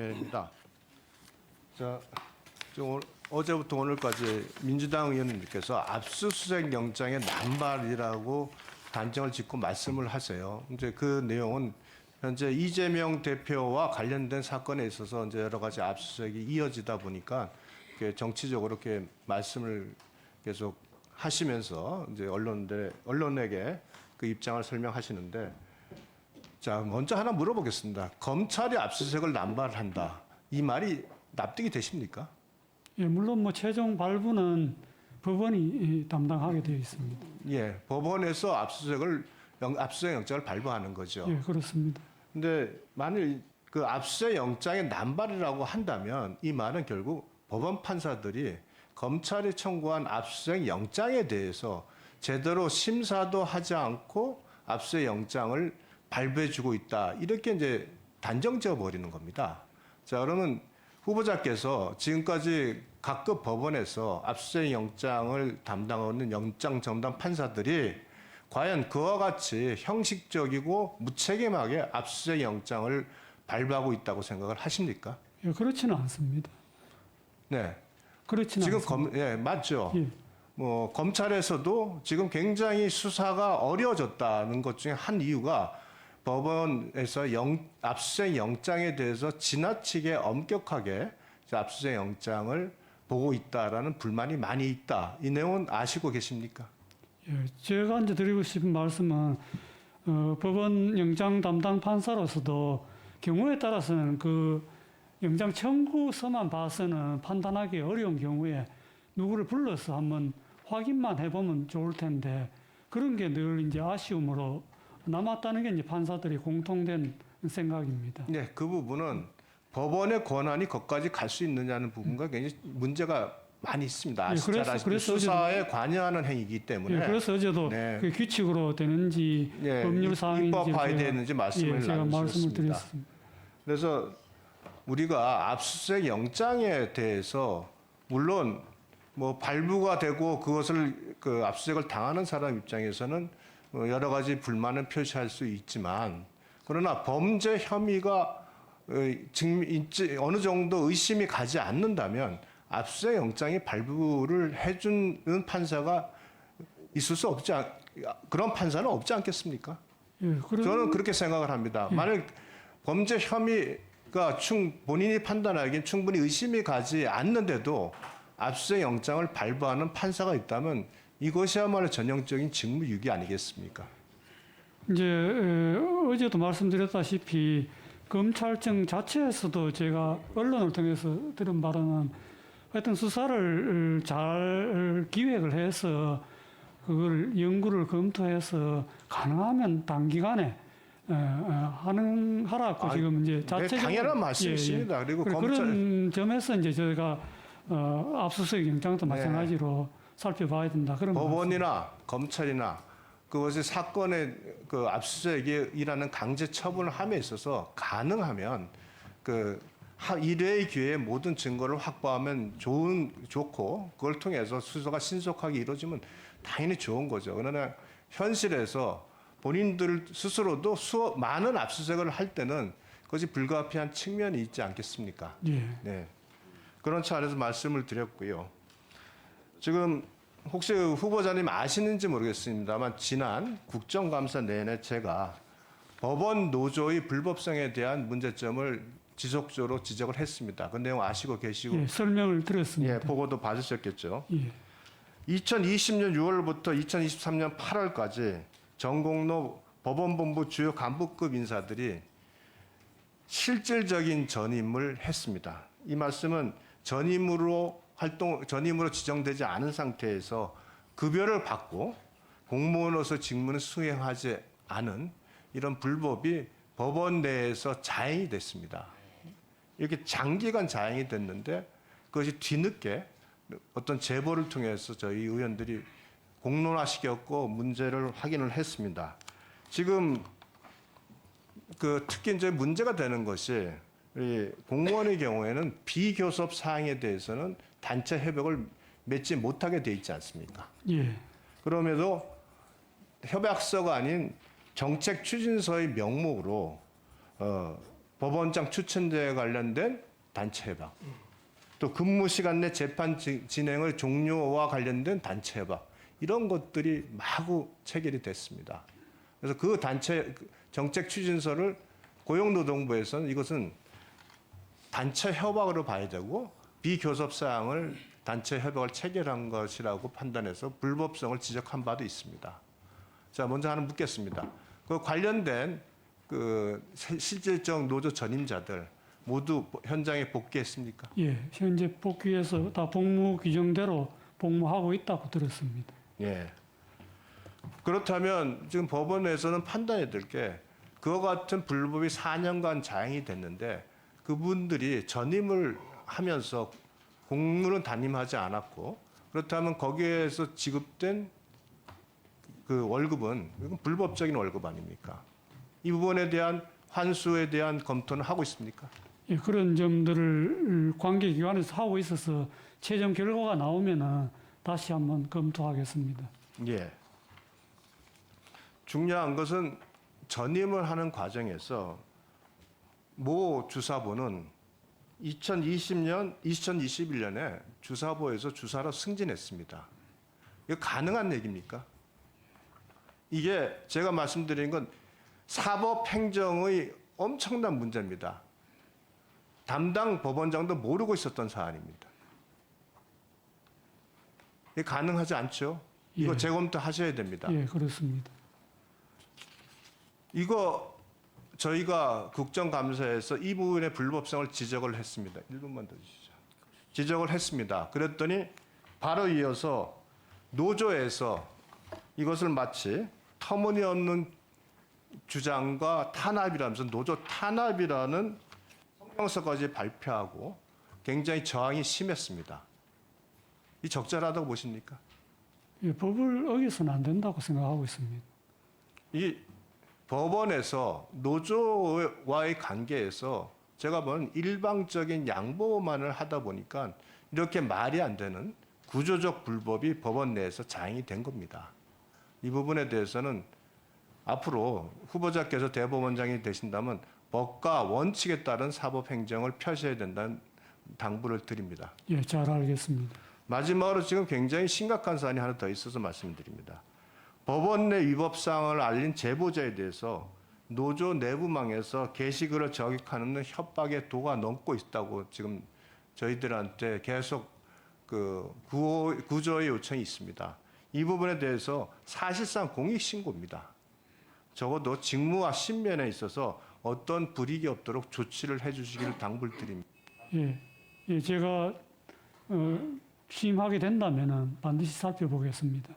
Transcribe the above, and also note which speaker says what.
Speaker 1: 입니다. 자, 어제부터 오늘까지 민주당 의원님께서 압수수색 영장의 남발이라고 단정을 짓고 말씀을 하세요. 이제 그 내용은 현재 이재명 대표와 관련된 사건에 있어서 이제 여러 가지 압수수색이 이어지다 보니까 정치적으로 이렇게 말씀을 계속 하시면서 이제 언론에게 그 입장을 설명하시는데, 자, 먼저 하나 물어보겠습니다. 검찰이 압수수색을 남발한다. 이 말이 납득이 되십니까?
Speaker 2: 예, 물론 뭐 최종 발부는 법원이 담당하게 되어 있습니다.
Speaker 1: 예, 법원에서 압수수색 영장을 발부하는 거죠.
Speaker 2: 예, 그렇습니다.
Speaker 1: 근데 만일 그 압수수색 영장의 남발이라고 한다면 이 말은 결국 법원 판사들이 검찰이 청구한 압수수색 영장에 대해서 제대로 심사도 하지 않고 압수수색 영장을 발부해주고 있다. 이렇게 이제 단정지어 버리는 겁니다. 자, 그러면 후보자께서 지금까지 각급 법원에서 압수수색 영장을 담당하는 영장 전담 판사들이 과연 그와 같이 형식적이고 무책임하게 압수수색 영장을 발부하고 있다고 생각을 하십니까?
Speaker 2: 예, 그렇지는 않습니다.
Speaker 1: 네.
Speaker 2: 그렇지는
Speaker 1: 지금
Speaker 2: 않습니다.
Speaker 1: 예, 맞죠.
Speaker 2: 예.
Speaker 1: 뭐 검찰에서도 지금 굉장히 수사가 어려워졌다는 것 중에 한 이유가 법원에서 압수수색 영장에 대해서 지나치게 엄격하게 압수수색 영장을 보고 있다라는 불만이 많이 있다. 이 내용은 아시고 계십니까?
Speaker 2: 예, 제가 이제 드리고 싶은 말씀은 법원 영장 담당 판사로서도 경우에 따라서는 그 영장 청구서만 봐서는 판단하기 어려운 경우에 누구를 불러서 한번 확인만 해보면 좋을 텐데 그런 게 늘 이제 아쉬움으로 남았다는 게 이제 판사들이 공통된 생각입니다.
Speaker 1: 네, 그 부분은 법원의 권한이 거기까지 갈 수 있느냐는 부분과 굉장히 문제가 많이 있습니다. 그래서 수사에 관여하는 행위이기 때문에.
Speaker 2: 예, 그래서 어제도
Speaker 1: 네.
Speaker 2: 그 규칙으로 되는지 법률 사항인지
Speaker 1: 입법화해야 되는지 말씀을
Speaker 2: 제가 말씀을
Speaker 1: 나누셨습니다.
Speaker 2: 드렸습니다.
Speaker 1: 그래서 우리가 압수수색 영장에 대해서 물론 뭐 발부가 되고 그것을 그 압수수색을 당하는 사람 입장에서는 여러 가지 불만을 표시할 수 있지만, 그러나 범죄 혐의가 어느 정도 의심이 가지 않는다면 압수수색 영장이 발부를 해주는 판사가 있을 수 없지 그런 판사는 없지 않겠습니까?
Speaker 2: 예,
Speaker 1: 저는 그렇게 생각을 합니다. 만약 범죄 혐의가 본인이 판단하기엔 충분히 의심이 가지 않는데도 압수수색 영장을 발부하는 판사가 있다면 이것이야말로 전형적인 직무유기 아니겠습니까?
Speaker 2: 이제 어제도 말씀드렸다시피 검찰청 자체에서도 제가 언론을 통해서 들은 바로는 하여튼 수사를 잘 기획을 해서 그걸 연구를 검토해서 가능하면 단기간에 하라고 지금 이제 자체적으로
Speaker 1: 당연한 말씀이십니다. 그리고
Speaker 2: 그런 점에서 이제 저희가 압수수색 영장도 마찬가지로 살펴봐야 된다. 그런
Speaker 1: 법원이나 검찰이나 그것이 사건의 그 압수수색이라는 강제 처분을 함에 있어서 가능하면 그 일회의 기회에 모든 증거를 확보하면 좋고 그걸 통해서 수사가 신속하게 이루어지면 당연히 좋은 거죠. 그러나 현실에서 본인들 스스로도 많은 압수수색을 할 때는 그것이 불가피한 측면이 있지 않겠습니까?
Speaker 2: 예.
Speaker 1: 네. 그런 차원에서 말씀을 드렸고요. 지금 혹시 후보자님 아시는지 모르겠습니다만 지난 국정감사 내내 제가 법원 노조의 불법성에 대한 문제점을 지속적으로 지적을 했습니다. 그 내용 아시고 계시고
Speaker 2: 예, 설명을 드렸습니다.
Speaker 1: 예, 보고도 받으셨겠죠.
Speaker 2: 예.
Speaker 1: 2020년 6월부터 2023년 8월까지 전공로 법원본부 주요 간부급 인사들이 실질적인 전임을 했습니다. 이 말씀은 전임으로 지정되지 않은 상태에서 급여를 받고 공무원으로서 직무를 수행하지 않은 이런 불법이 법원 내에서 자행이 됐습니다. 이렇게 장기간 자행이 됐는데 그것이 뒤늦게 어떤 제보를 통해서 저희 의원들이 공론화시켰고 문제를 확인을 했습니다. 지금 특히 이제 문제가 되는 것이 공무원의 경우에는 비교섭 사항에 대해서는 단체 협약을 맺지 못하게 돼 있지 않습니까?
Speaker 2: 예.
Speaker 1: 그럼에도 협약서가 아닌 정책 추진서의 명목으로 법원장 추천제에 관련된 단체 해박, 또 근무 시간 내 재판 진행의 종료와 관련된 단체 해박, 이런 것들이 마구 체결이 됐습니다. 그래서 그 단체 정책 추진서를 고용노동부에서는 이것은 단체 협약으로 봐야 되고 비교섭 사항을 단체 협약을 체결한 것이라고 판단해서 불법성을 지적한 바도 있습니다. 자, 먼저 하나 묻겠습니다. 그 관련된 그 실질적 노조 전임자들 모두 현장에 복귀했습니까?
Speaker 2: 예, 현재 복귀해서 다 복무 규정대로 복무하고 있다고 들었습니다.
Speaker 1: 예. 그렇다면 지금 법원에서는 판단해야 될 게 그와 같은 불법이 4년간 자행이 됐는데 그분들이 전임을 하면서 공무는 단임하지 않았고 그렇다면 거기에서 지급된 그 월급은 이건 불법적인 월급 아닙니까? 이 부분에 대한 환수에 대한 검토는 하고 있습니까?
Speaker 2: 예, 그런 점들을 관계기관에서 하고 있어서 최종 결과가 나오면은 다시 한번 검토하겠습니다.
Speaker 1: 예. 중요한 것은 전임을 하는 과정에서 모 주사부는 2021년에 주사부에서 주사로 승진했습니다. 이거 가능한 얘기입니까? 이게 제가 말씀드린 건 사법행정의 엄청난 문제입니다. 담당 법원장도 모르고 있었던 사안입니다. 이게 가능하지 않죠? 이거
Speaker 2: 예.
Speaker 1: 재검토 하셔야 됩니다.
Speaker 2: 예, 그렇습니다.
Speaker 1: 이거 저희가 국정감사에서 이 부분의 불법성을 지적을 했습니다. 1분만 더 주시죠. 지적을 했습니다. 그랬더니 바로 이어서 노조에서 이것을 마치 터무니없는 주장과 탄압이라면서 노조 탄압이라는 성명서까지 발표하고 굉장히 저항이 심했습니다. 이 적절하다고 보십니까?
Speaker 2: 예, 법을 어겨서는 안 된다고 생각하고 있습니다.
Speaker 1: 이 법원에서 노조와의 관계에서 제가 보는 일방적인 양보만을 하다 보니까 이렇게 말이 안 되는 구조적 불법이 법원 내에서 자행이 된 겁니다. 이 부분에 대해서는 앞으로 후보자께서 대법원장이 되신다면 법과 원칙에 따른 사법행정을 펴셔야 된다는 당부를 드립니다.
Speaker 2: 예, 잘 알겠습니다.
Speaker 1: 마지막으로 지금 굉장히 심각한 사안이 하나 더 있어서 말씀드립니다. 법원 내 위법사항을 알린 제보자에 대해서 노조 내부망에서 게시글을 저격하는 협박의 도가 넘고 있다고 지금 저희들한테 계속 그 구조의 요청이 있습니다. 이 부분에 대해서 사실상 공익신고입니다. 적어도 직무와 신변에 있어서 어떤 불이익이 없도록 조치를 해주시기를 당부를 드립니다.
Speaker 2: 예, 예, 제가 취임하게 된다면은 반드시 살펴보겠습니다.